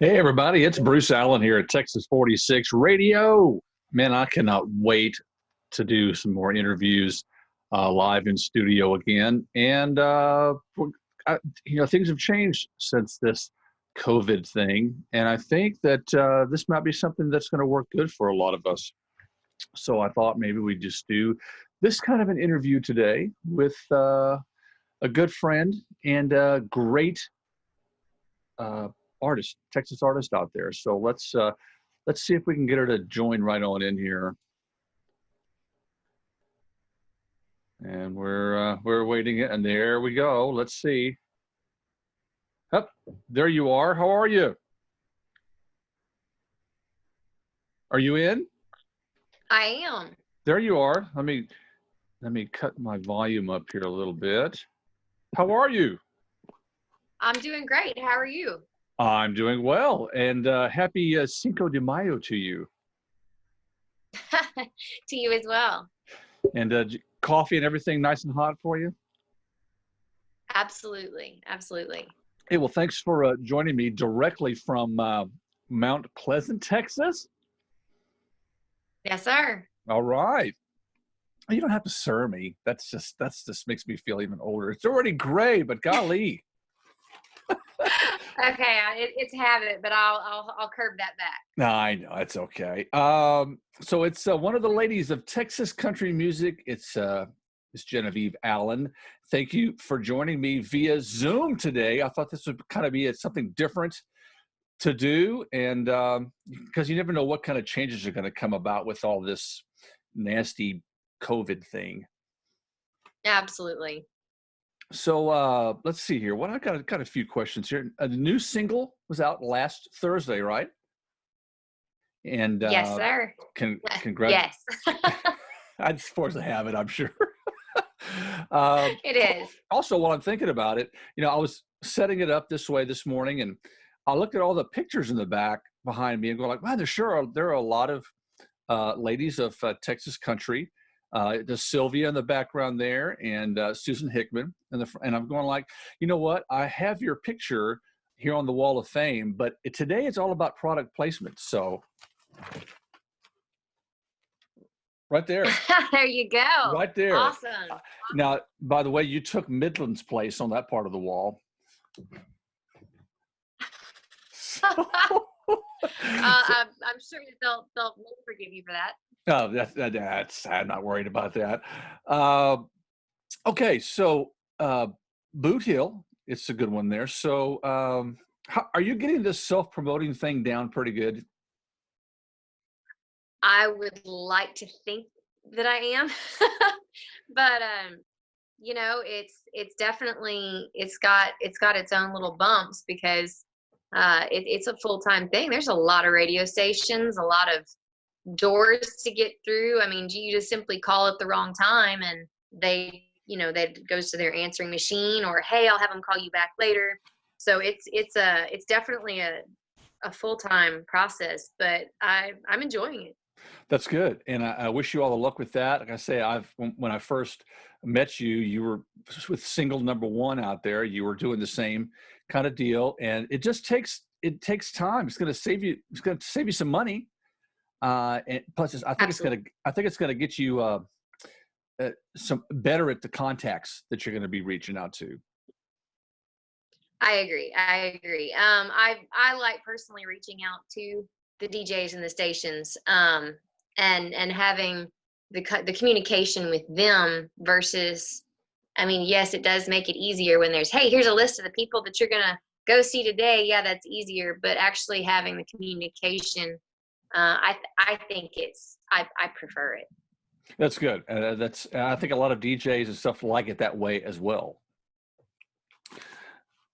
Hey, everybody, it's Bruce Allen here at Texas 46 Radio. Man, I cannot wait to do some more interviews live in studio again. And, things have changed since this COVID thing. And I think that this might be something that's going to work good for a lot of us. So I thought maybe we just do this kind of an interview today with a good friend and a great uh, artist, Texas artist out there. So let's see if we can get her to join right on in here. And we're waiting, and there we go. Let's see. Up, there you are. How are you? Are you in? I am. There you are. Let me cut my volume up here a little bit. How are you? I'm doing great. How are you? I'm doing well, and happy Cinco de Mayo to you. To you as well. And coffee and everything nice and hot for you? Absolutely. Absolutely. Hey, well, thanks for joining me directly from Mount Pleasant, Texas. Yes, sir. All right. You don't have to sir me. That's just makes me feel even older. It's already gray, but golly. Okay, it's habit, but I'll curb that back. No, I know it's okay. So it's one of the ladies of Texas country music. It's Genevieve Allen. Thank you for joining me via Zoom today. I thought this would kind of be something different to do, and because you never know what kind of changes are going to come about with all this nasty COVID thing. Absolutely. So let's see here. What I got a few questions here. The new single was out last Thursday, right? And yes, sir. Congrats. Yes. I suppose I have it, I'm sure. It is. Also, while I'm thinking about it, I was setting it up this way this morning, and I looked at all the pictures in the back behind me and go like, wow, there are a lot of ladies of Texas country. There's Sylvia in the background there, and Susan Hickman, and I'm going like, you know what? I have your picture here on the Wall of Fame, but today it's all about product placement. So right there. There you go. Right there. Awesome. Now, by the way, you took Midland's place on that part of the wall. So, I'm sure they'll forgive you for that. No, that's I'm not worried about that. Okay, so Boot Hill, it's a good one there. So are you getting this self-promoting thing down pretty good? I would like to think that I am, but it's definitely it's got its own little bumps because it's a full-time thing. There's a lot of radio stations, a lot of doors to get through. I mean, you just simply call at the wrong time and that goes to their answering machine, or hey, I'll have them call you back later. So it's definitely a full-time process, but I'm enjoying it. That's good, and I wish you all the luck with that. Like I say, when I first met you, you were with single number one out there. You were doing the same kind of deal, and it takes time. It's going to save you some money. And plus, I think it's going to get you some better at the contacts that you're going to be reaching out to. I agree. I like personally reaching out to the DJs and the stations, and having the communication with them versus, I mean, yes, it does make it easier when there's, hey, here's a list of the people that you're gonna go see today. Yeah, that's easier, but actually having the communication. I think I prefer it. That's good. I think a lot of DJs and stuff like it that way as well.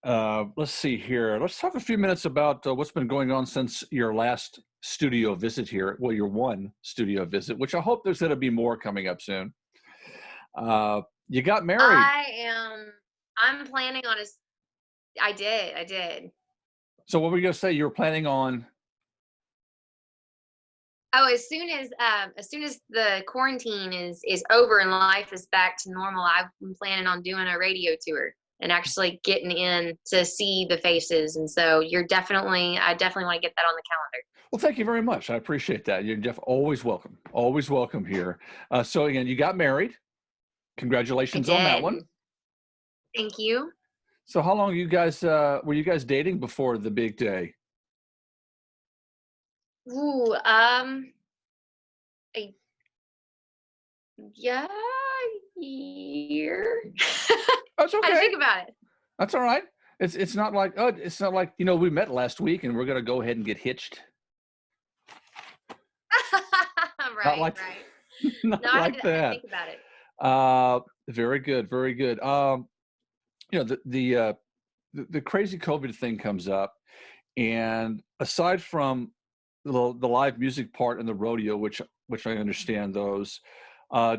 Let's see here. Let's talk a few minutes about what's been going on since your last studio visit here. Well, your one studio visit, which I hope there's going to be more coming up soon. You got married. I'm planning on I did. So what were you going to say? You were planning on? Oh, as soon as the quarantine is over and life is back to normal, I'm planning on doing a radio tour. and actually getting in to see the faces. And so I definitely want to get that on the calendar. Well, thank you very much. I appreciate that. You're Jeff, always welcome here. So again, you got married. I Congratulations on that one. did. Thank you. So how long were you guys dating before the big day? Ooh, a yeah, year. That's I had to okay. think about it. That's all right. It's not like, oh, it's not like, we met last week and we're gonna go ahead and get hitched. Not Right, like right. not No, like I had to that. think about it. Very good, very good. The crazy COVID thing comes up, and aside from the live music part and the rodeo, which I understand those,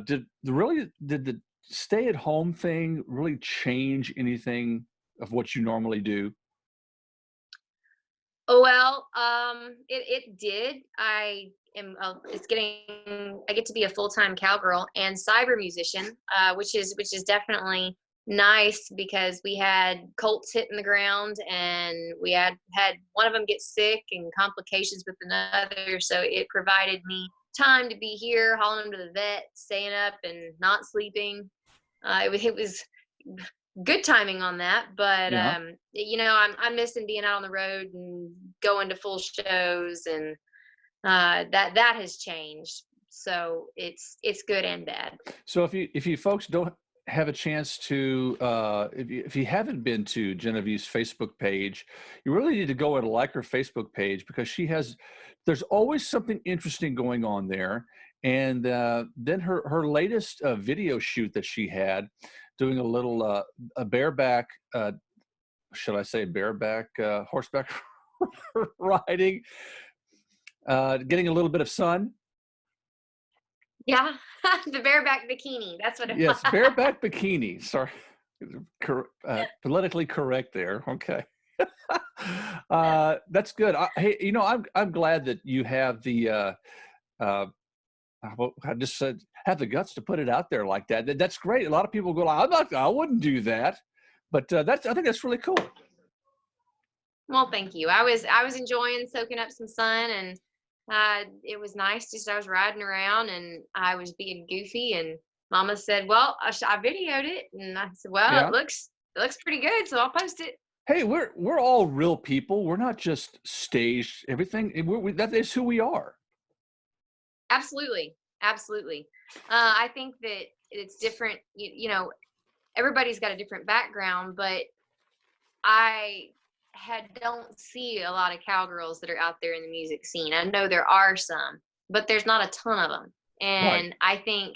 did the stay at home thing really change anything of what you normally do? Oh, well, it did. I get to be a full-time cowgirl and cyber musician, which is definitely nice because we had colts hitting the ground, and we had one of them get sick and complications with another. So it provided me time to be here, hauling them to the vet, staying up and not sleeping. It was good timing on that, but Yeah. I'm missing being out on the road and going to full shows, and that has changed. So it's good and bad. So if you folks don't have a chance to, if you haven't been to Genevieve's Facebook page, you really need to go and like her Facebook page, because there's always something interesting going on there. And then her latest video shoot that she had, doing a little a bareback, should I say bareback horseback riding, getting a little bit of sun. Yeah, the bareback bikini. That's what it was. Yes, bareback bikini. Sorry, politically correct there. Okay, that's good. Hey, I'm glad that you have uh, I just said, have the guts to put it out there like that. That's great. A lot of people go, I wouldn't do that, but I think that's really cool. Well, thank you. I was enjoying soaking up some sun, and it was nice. Just I was riding around and I was being goofy, and Mama said, "Well, I videoed it," and I said, "Well, Yeah. it looks pretty good, so I'll post it." Hey, we're all real people. We're not just staged. Everything. That is who we are. Absolutely, absolutely. I think that it's different. Everybody's got a different background, but I don't see a lot of cowgirls that are out there in the music scene. I know there are some, but there's not a ton of them. Right. And I think,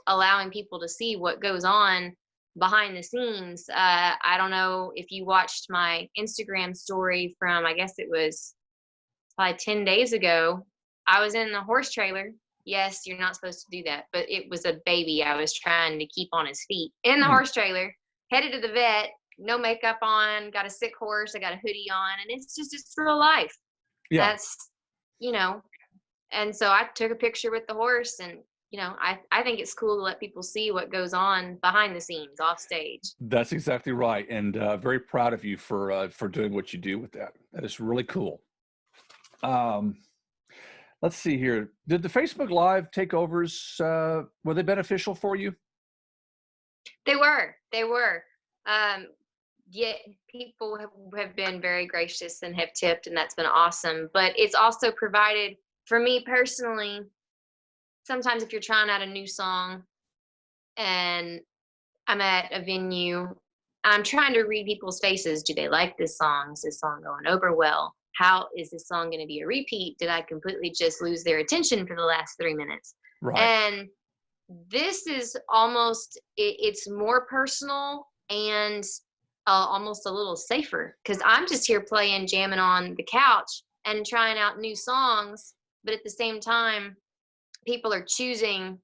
allowing people to see what goes on behind the scenes. I don't know if you watched my Instagram story from, I guess it was probably 10 days ago. I was in the horse trailer. Yes, you're not supposed to do that, but it was a baby I was trying to keep on his feet in the Hmm. horse trailer, headed to the vet, no makeup on, got a sick horse, I got a hoodie on, and it's real life. Yeah. That's, you know, and so I took a picture with the horse, and, I think it's cool to let people see what goes on behind the scenes off stage. That's exactly right, and very proud of you for doing what you do with that. That is really cool. Um, let's see here. Did the Facebook Live takeovers were they beneficial for you? They were. Um, yeah, people have been very gracious and have tipped, and that's been awesome. But it's also provided for me personally. Sometimes if you're trying out a new song and I'm at a venue, I'm trying to read people's faces. Do they like this song? Is this song going over well? How is this song going to be a repeat? Did I completely just lose their attention for the last 3 minutes? Right. And this is it's more personal and almost a little safer because I'm just here playing, jamming on the couch and trying out new songs. But at the same time, people are choosing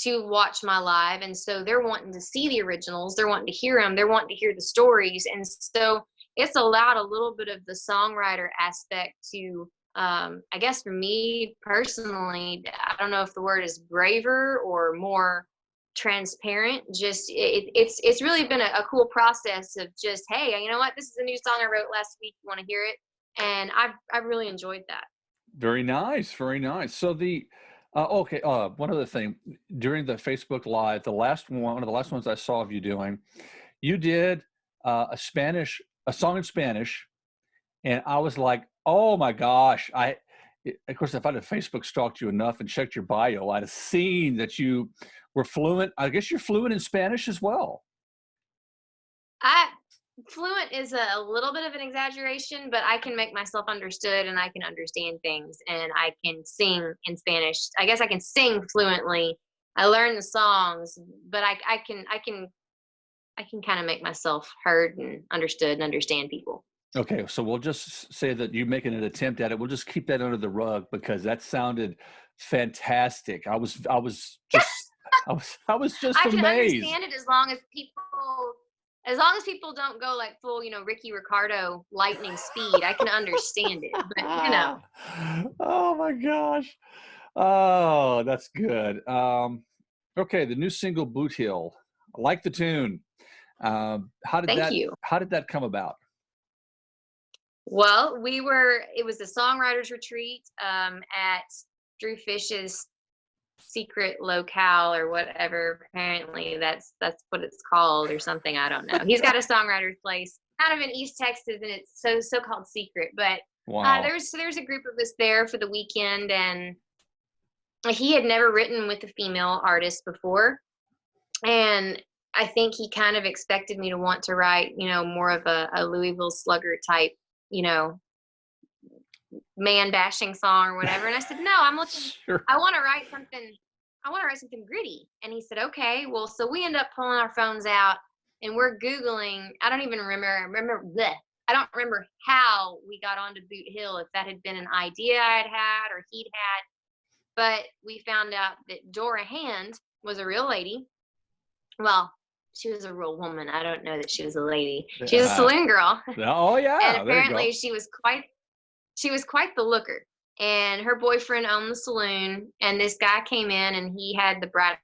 to watch my live, and so they're wanting to see the originals, they're wanting to hear them, they're wanting to hear the stories, and so it's allowed a little bit of the songwriter aspect to I guess for me personally, I don't know if the word is braver or more transparent. Just it's really been a cool process of just, hey, you know what, this is a new song I wrote last week, you want to hear it? And I've really enjoyed that. Very nice, very nice. So okay, one other thing. During the Facebook Live, one of the last ones I saw of you doing, you did a song in Spanish, and I was like, oh my gosh! Of course, if I'd have Facebook stalked you enough and checked your bio, I'd have seen that you were fluent. I guess you're fluent in Spanish as well. I Fluent is a little bit of an exaggeration, but I can make myself understood and I can understand things and I can sing in Spanish. I guess I can sing fluently. I learn the songs, but I can kind of make myself heard and understood and understand people. Okay, so we'll just say that you're making an attempt at it. We'll just keep that under the rug because that sounded fantastic. I was just I can amazed. understand it as long as people don't go like full, Ricky Ricardo lightning speed. I can understand it, but. Oh my gosh. Oh, that's good. Okay, the new single Boot Hill. I like the tune. Thank you. How did that come about? Well, it was a songwriters retreat at Drew Fish's secret locale or whatever. Apparently that's what it's called or something. I don't know. He's got a songwriter's place kind of in East Texas, and it's so called secret. But wow. There's a group of us there for the weekend, and he had never written with a female artist before. And I think he kind of expected me to want to write, more of a Louisville Slugger type, man bashing song or whatever. And I said, no, Sure. I want to write something gritty. And he said, okay, well, so we end up pulling our phones out and we're Googling. I don't even remember. I don't remember how we got onto Boot Hill, if that had been an idea I'd had or he'd had. But we found out that Dora Hand was a real lady. Well, she was a real woman. I don't know that she was a lady. She was a saloon girl. Oh yeah. And apparently she was quite the looker. And her boyfriend owned the saloon, and this guy came in and he had the bright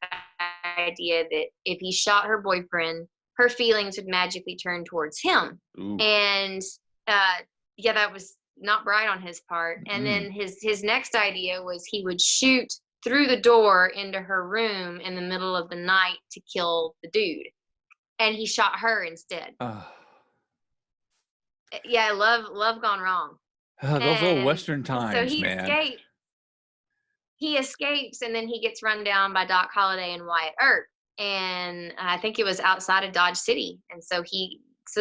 idea that if he shot her boyfriend, her feelings would magically turn towards him. Ooh. And that was not bright on his part. And then his next idea was he would shoot through the door into her room in the middle of the night to kill the dude. And he shot her instead. Yeah, love gone wrong. Those old Western times, so man. He escapes, and then he gets run down by Doc Holliday and Wyatt Earp. And I think it was outside of Dodge City. And so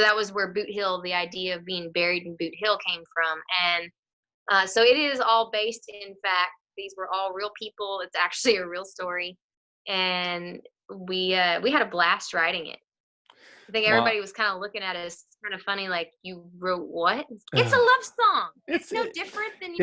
that was where Boot Hill, the idea of being buried in Boot Hill, came from. And so it is all based in fact. These were all real people. It's actually a real story. And we had a blast writing it. I think everybody was kind of looking at us kind of funny, like, you wrote what? It's a love song. It's no different than,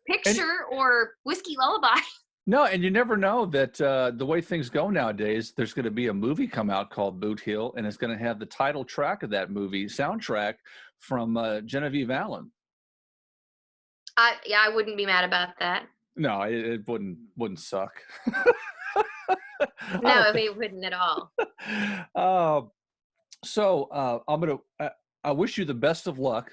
Picture or Whiskey Lullaby. No, and you never know that the way things go nowadays, there's going to be a movie come out called Boot Hill, and it's going to have the title track of that movie soundtrack from Genevieve Allen. I wouldn't be mad about that. No, it wouldn't suck. No, it wouldn't at all. So I wish you the best of luck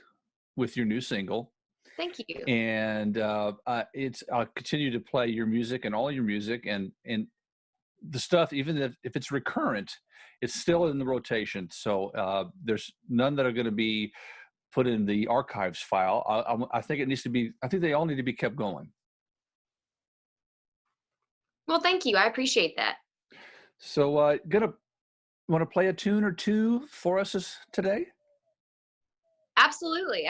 with your new single. Thank you. And I'll continue to play your music and all your music and the stuff, even if it's recurrent, it's still in the rotation. So there's none that are going to be put in the archives file. I think they all need to be kept going. Well, thank you. I appreciate that. So want to play a tune or two for us today? Absolutely.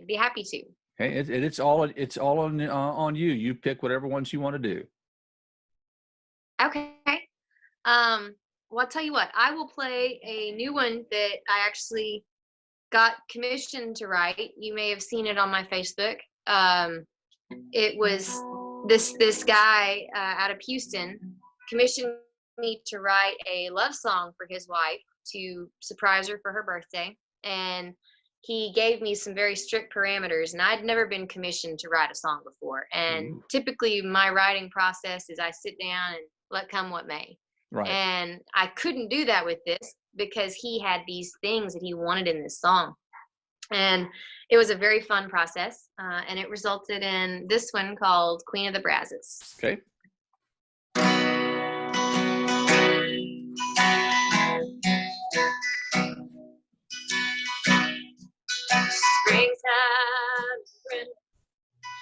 Be happy to. Okay, it's all on you. You pick whatever ones you want to do. Okay. Well, I'll tell you what. I will play a new one that I actually got commissioned to write. You may have seen it on my Facebook. It was this guy out of Houston commissioned me to write a love song for his wife to surprise her for her birthday. And he gave me some very strict parameters, and I'd never been commissioned to write a song before. And typically my writing process is I sit down and let come what may. Right. And I couldn't do that with this because he had these things that he wanted in this song. And it was a very fun process. And it resulted in this one called Queen of the Brazzes. Okay. Springtime, spring,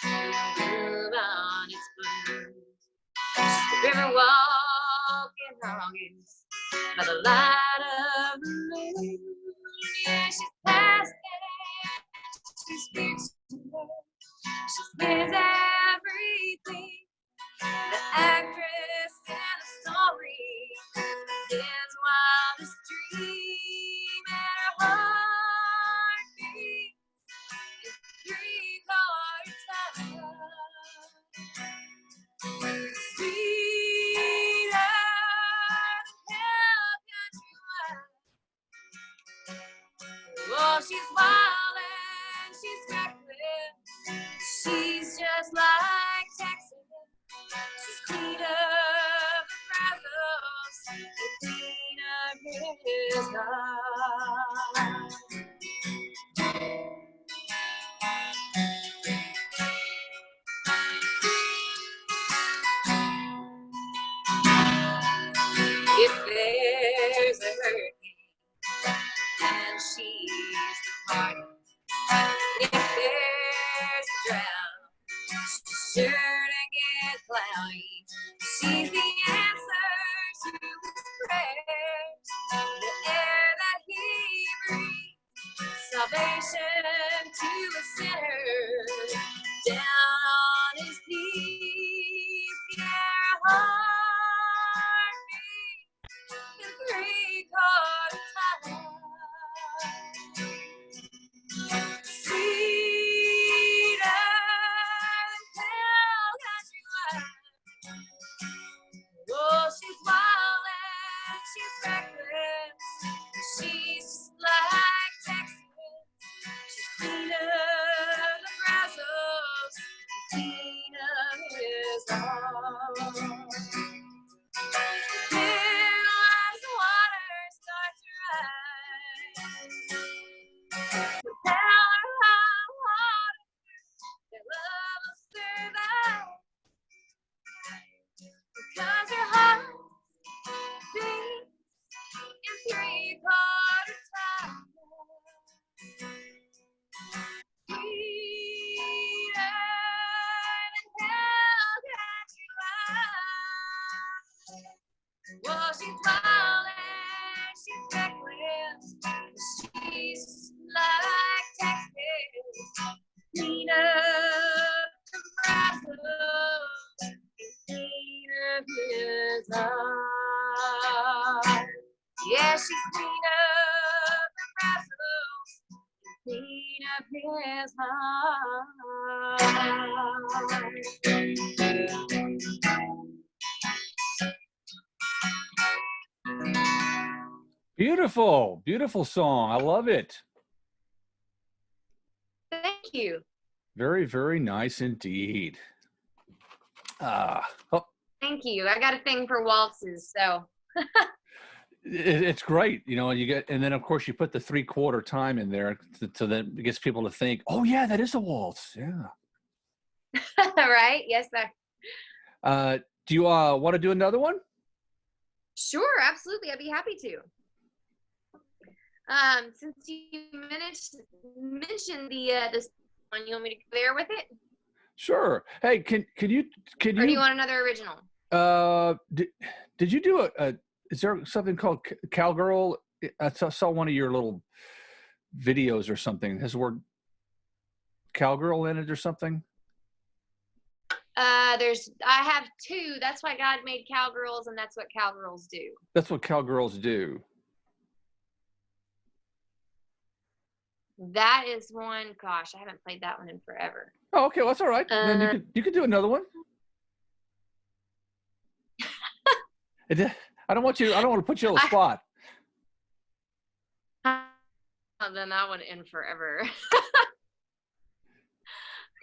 move on its blue. The river walking longings by the light of the moon. Yeah, she's past it. She speaks to her. She spins everything. The actress in the story dance wildest dream, and her heart beats in three-quarter time. Sweeter than hell country wine. Oh, she's wild and she's reckless. She's just like Texas. She's queen of the Brazos, the queen of his heart. If there's a hurricane, then she's the party. If there's a drought, she's sure to get cloudy. She's the answer to his prayers, the air that he breathes, salvation to a sinner down on his knees. Yeah, heart beats in three-quarter time. Sweeter than hell country wine. Oh, she's wild and she's reckless. She's just like Texas. She's queen of the Brazos, queen of his heart. Then as the water starts to rise, tell her how hard their love will survive. Because her heart beats in three-quarter time. Sweeter than hell country wine. Well, she's wild and she's reckless. She's like Texas, queen of the Brazos, queen of his heart. Yeah, she's queen of the Brazos, queen of his heart. Beautiful, beautiful song. I love it. Thank you. Very, very nice indeed. Oh, Thank you. I got a thing for waltzes, so. it's great, you know. You get, and then of course you put the three-quarter time in there to then it gets people to think, oh yeah, that is a waltz. Yeah. Right? Yes, sir. Do you want to do another one? Sure, absolutely. I'd be happy to. Since you mentioned this one, you want me to go there with it? Sure. Hey, can you Or do you want another original? Did you do is there something called Cowgirl? I saw one of your little videos or something. Has the word cowgirl in it or something? I have two. That's why God made cowgirls, and that's what cowgirls do. That's what cowgirls do. That is one. Gosh, I haven't played that one in forever. Oh, okay. Well, that's all right. Then you could do another one. I don't want to put you on the spot. Then that one in forever.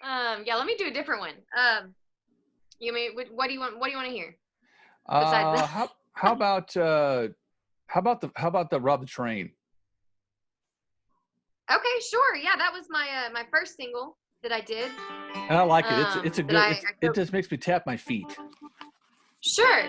Yeah, let me do a different one. What do you want to hear? Besides how about the Rob the Train? Okay, sure. Yeah, that was my my first single that I did. And I like it. It's a That good. It I just makes me tap my feet. sure.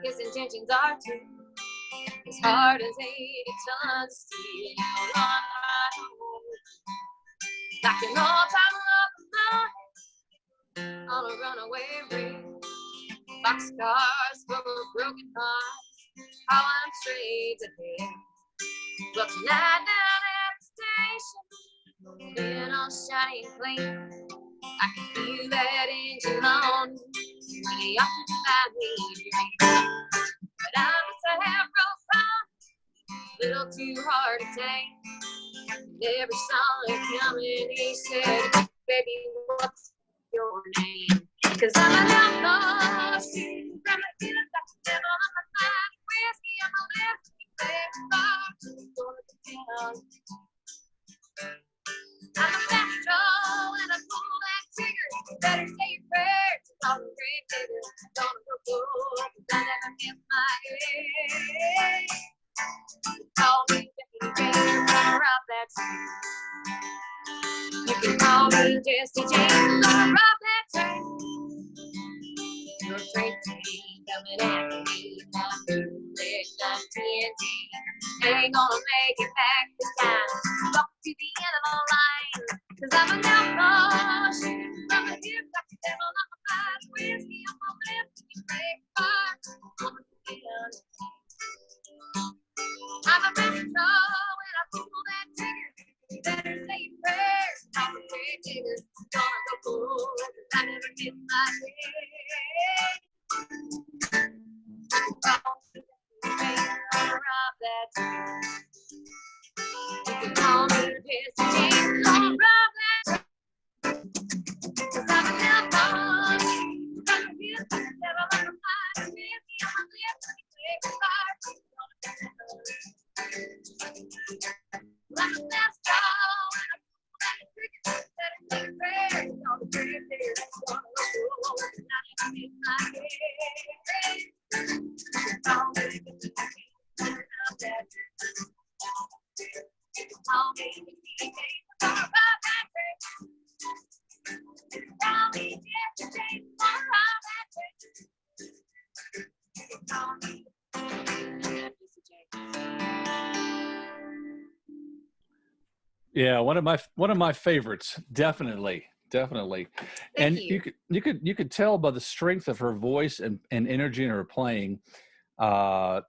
His intentions are to as hard as 80 tons of steel. Run right home, like an all-time locomotive on a runaway rail. Boxcars full of broken hearts, hauling straight ahead. Well, tonight down at the station, being all shiny and clean, I can feel that engine moan when he occupied me. But I must have broke down, a little too hard to take. Every song that come in, he said, baby, what's your name? Cause I'm an outlaw, shooting from the hill, got the devil on my mind, whiskey on my lips, baby, bar to the door of the town. I'm a fast draw and I pull that trigger. You better say your prayers, all the great niggas gonna go cool, cause I never miss my head. Call me baby, gonna rob that train. You can call me Jesse James, gonna rob that train. Your train coming after me, my foolish TNT. Ain't gonna make it back this time. Walk to the end of the line, cause I'm an outlaw, shooting from the hip, got the devil on my mind, whiskey on my lips, you break fire on the end. I'm a fast draw when I pull that trigger. You better say your prayers, all the great niggas gonna go cool, cause I never miss my head. Rob that train. You can call me Jesse James, gonna rob that train. Cause I'm an outlaw, from the hills, the devil on my mind, whiskey on my lips, and you take a fire. I'm a fast draw, and I pull that trigger. Better say your prayers, all the great niggas gonna go cool, cause I never miss my head. Call me Jesse James, gonna rob that train. Call me Jesse James, gonna rob that train. Call me Jesse James, gonna rob that train. Call me Jesse James. Yeah, one of my favorites, definitely. Thank And you. you could tell by the strength of her voice and energy in her playing.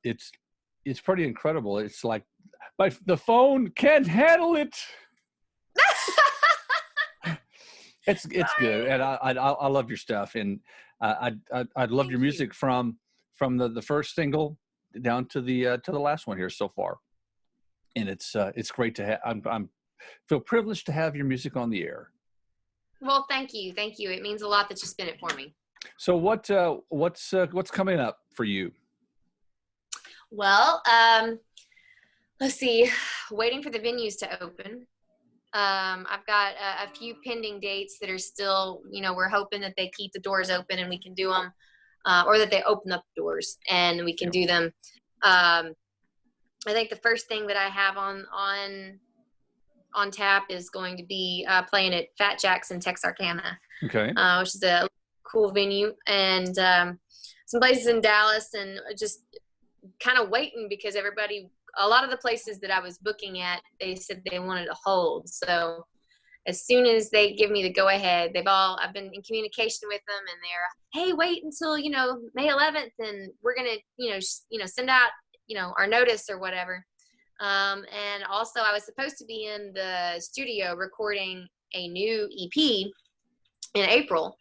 It's pretty incredible. It's like the phone can't handle it. It's good, and I love your stuff, and I'd love Thank your you. music from the first single down to the last one here so far, and it's great to have. I'm feel privileged to have your music on the air. Well, thank you. Thank you. It means a lot that you spin it for me. So what's coming up for you? Well, let's see. Waiting for the venues to open. I've got a few pending dates that are still, we're hoping that they keep the doors open and we can do them, or that they open up the doors and we can do them. I think the first thing that I have on tap is going to be playing at Fat Jack's in Texarkana, Okay. Which is a cool venue, and some places in Dallas, and just kind of waiting because a lot of the places that I was booking at, they said they wanted to hold. So as soon as they give me the go ahead, I've been in communication with them, and they're, hey, wait until, May 11th, and we're going to, send out, our notice or whatever. And also I was supposed to be in the studio recording a new EP in April.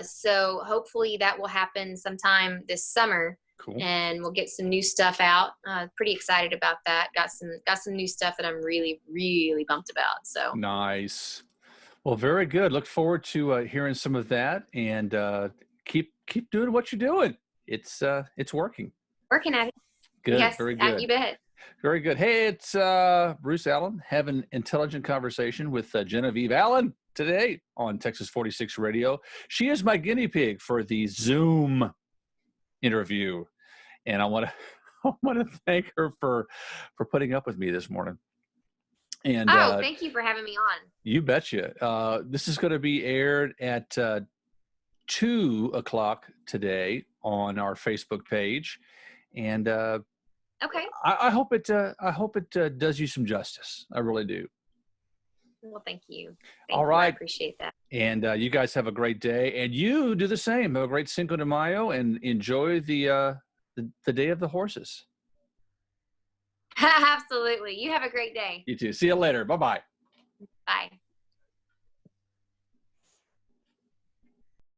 So hopefully that will happen sometime this summer. Cool. And we'll get some new stuff out. Pretty excited about that. Got some new stuff that I'm really, really pumped about. So nice. Well, very good. Look forward to hearing some of that, and keep doing what you're doing. it's working. Working at it. Good, Yes, very good. you bet. Very good. Hey, it's Bruce Allen having intelligent conversation with Genevieve Allen today on Texas 46 Radio. She is my guinea pig for the Zoom interview, and I want to thank her for putting up with me this morning. And thank you for having me on. You betcha. This is going to be aired at 2:00 today on our Facebook page, and Okay. I hope it does you some justice. I really do. Well, thank you. All right. I appreciate that. And you guys have a great day, and you do the same. Have a great Cinco de Mayo, and enjoy the Day of the Horses. Absolutely. You have a great day. You too. See you later. Bye-bye. Bye.